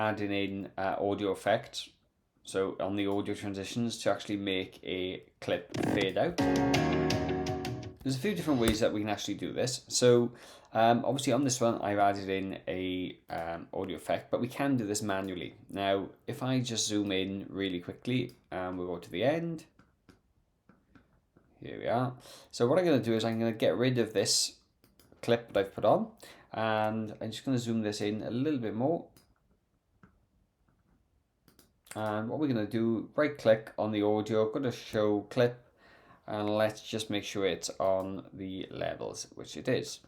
adding in audio effects, so on the audio transitions, to actually make a clip fade out. There's a few different ways that we can actually do this. So obviously on this one I've added in a audio effect, but we can do this manually. Now if I just zoom in really quickly and we'll go to the end, here we are. So what I'm going to do is I'm going to get rid of this clip that I've put on, and I'm just going to zoom this in a little bit more. And what we're going to do, right click on the audio, go to show clip, and let's just make sure it's on the levels, which it is.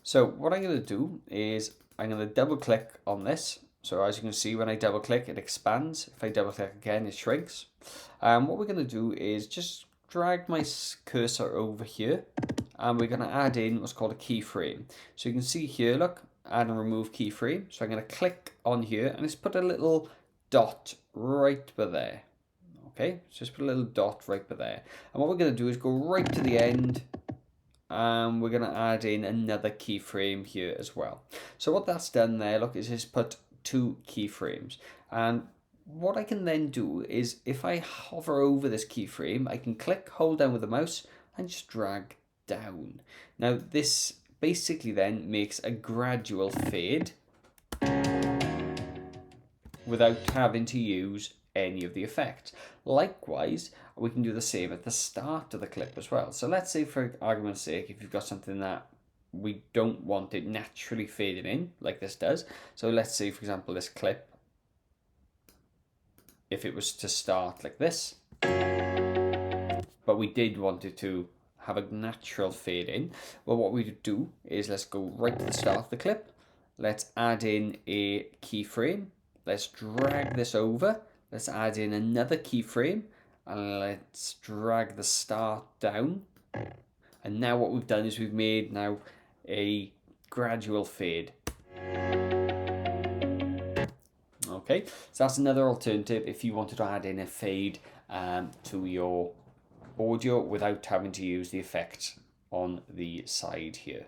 So what I'm going to do is I'm going to double click on this. So as you can see, when I double click, it expands. If I double click again, it shrinks. What we're going to do is just drag my cursor over here, and we're going to add in what's called a keyframe. So you can see here, look, add and remove keyframe. So I'm going to click on here and let's put a little dot right by there. Okay, so just put a little dot right by there. And what we're going to do is go right to the end, and we're going to add in another keyframe here as well. So what that's done there, look, is just put 2 keyframes. And what I can then do is, if I hover over this keyframe, I can click, hold down with the mouse, and just drag down. Now this basically then makes a gradual fade without having to use any of the effects. Likewise, we can do the same at the start of the clip as well. So let's say, for argument's sake, if you've got something that we don't want it naturally fading in, like this does. So let's say, for example, this clip, if it was to start like this, but we did want it to have a natural fade in, well, what we would do is let's go right to the start of the clip. Let's add in a keyframe. Let's drag this over. Let's add in another keyframe, and let's drag the start down. And now what we've done is we've made now a gradual fade. Okay, so that's another alternative if you wanted to add in a fade to your audio without having to use the effect on the side here.